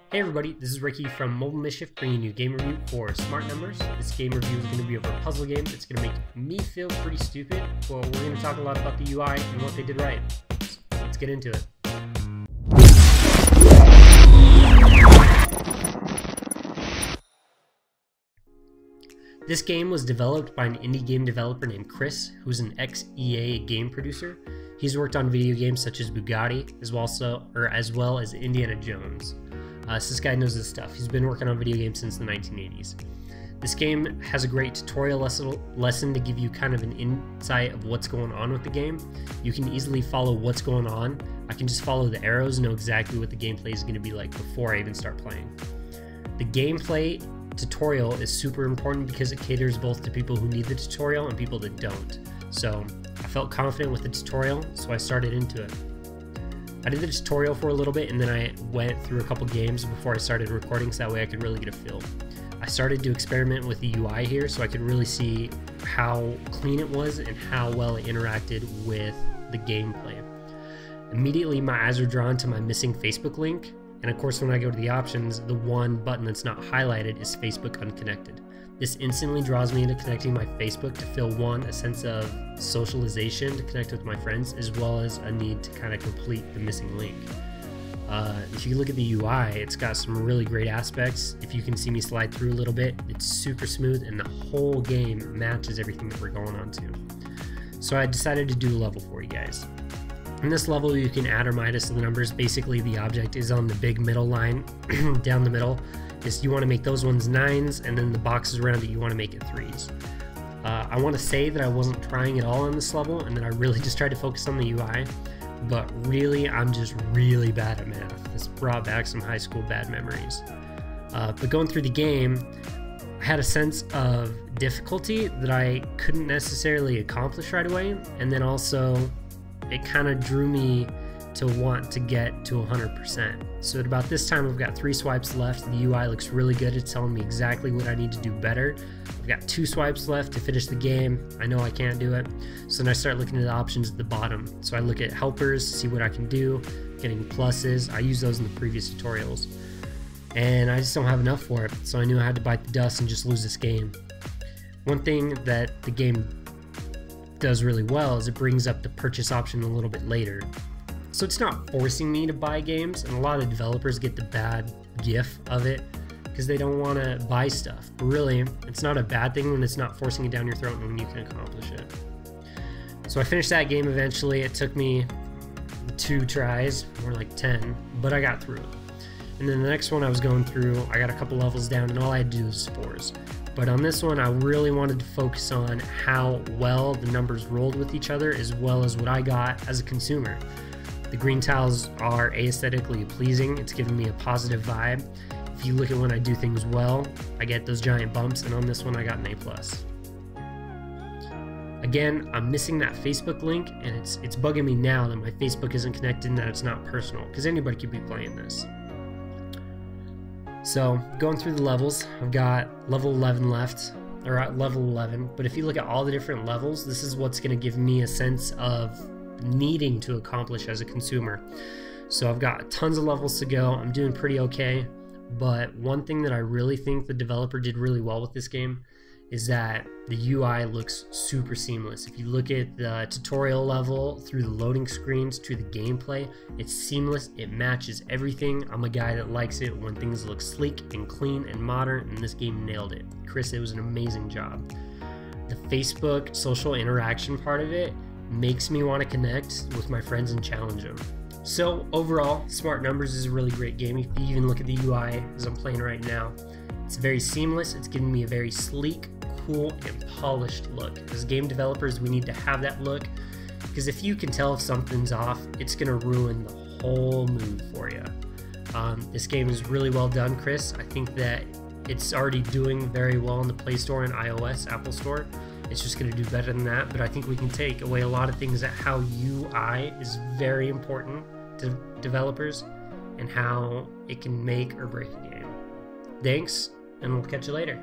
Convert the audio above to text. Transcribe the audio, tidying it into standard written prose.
Hey everybody, this is Ricky from Mobile Mischief bringing you a game review for Smart Numbers. This game review is going to be over a puzzle game that's going to make me feel pretty stupid, but we're going to talk a lot about the UI and what they did right. So let's get into it. This game was developed by an indie game developer named Chris, who's an ex-EA game producer. He's worked on video games such as Bugatti, as well as Indiana Jones. So this guy knows his stuff. He's been working on video games since the 1980s. This game has a great tutorial lesson to give you kind of an insight of what's going on with the game. You can easily follow what's going on. I can just follow the arrows and know exactly what the gameplay is going to be like before I even start playing. The gameplay tutorial is super important because it caters both to people who need the tutorial and people that don't. So I felt confident with the tutorial, so I started into it. I did the tutorial for a little bit and then I went through a couple games before I started recording so that way I could really get a feel. I started to experiment with the UI here so I could really see how clean it was and how well it interacted with the gameplay. Immediately my eyes were drawn to my missing Facebook link, and of course when I go to the options, the one button that's not highlighted is Facebook Unconnected. This instantly draws me into connecting my Facebook to feel a sense of socialization to connect with my friends, as well as a need to kind of complete the missing link. If you look at the UI, it's got some really great aspects. If you can see me slide through a little bit, it's super smooth and the whole game matches everything that we're going on to. So I decided to do a level for you guys. In this level, you can add or minus the numbers. Basically, the object is on the big middle line down the middle. You want to make those ones 9s, and then the boxes around it you want to make it 3s. I want to say that I wasn't trying at all on this level and that I really just tried to focus on the UI, but really I'm just really bad at math. This brought back some high school bad memories. But going through the game, I had a sense of difficulty that I couldn't necessarily accomplish right away, and then also it kind of drew me to want to get to 100%. So at about this time I've got 3 swipes left. The UI looks really good. It's telling me exactly what I need to do better. I've got 2 swipes left to finish the game. I know I can't do it. So then I start looking at the options at the bottom. So I look at helpers, see what I can do, getting pluses. I use those in the previous tutorials. And I just don't have enough for it. So I knew I had to bite the dust and just lose this game. One thing that the game does really well is it brings up the purchase option a little bit later. So it's not forcing me to buy games, and a lot of developers get the bad gif of it because they don't want to buy stuff. But really, it's not a bad thing when it's not forcing it down your throat and when you can accomplish it. So I finished that game eventually. It took me 2 tries, more like 10, but I got through it. And then the next one I was going through, I got a couple levels down and all I had to do was spores. But on this one, I really wanted to focus on how well the numbers rolled with each other as well as what I got as a consumer. The green tiles are aesthetically pleasing. It's giving me a positive vibe. If you look at when I do things well, I get those giant bumps, and on this one I got an A+. Again, I'm missing that Facebook link, and it's bugging me now that my Facebook isn't connected and that it's not personal, because anybody could be playing this. So going through the levels, I've got level 11 left, or at level 11, but if you look at all the different levels, this is what's going to give me a sense of needing to accomplish as a consumer. So I've got tons of levels to go. I'm doing pretty okay, but one thing that I really think the developer did really well with this game is that the UI looks super seamless. If you look at the tutorial level through the loading screens to the gameplay, it's seamless. It matches everything. I'm a guy that likes it when things look sleek and clean and modern, and this game nailed it. Chris, it was an amazing job. The Facebook social interaction part of it makes me want to connect with my friends and challenge them. So overall, Smart Numbers is a really great game. If you even look at the UI as I'm playing right now, it's very seamless. It's giving me a very sleek, cool, and polished look. As game developers, we need to have that look, because if you can tell if something's off, it's going to ruin the whole mood for you. This game is really well done, Chris. I think that it's already doing very well in the Play Store and iOS, Apple Store. It's just going to do better than that, but I think we can take away a lot of things at how UI is very important to developers and how it can make or break a game. Thanks, and we'll catch you later.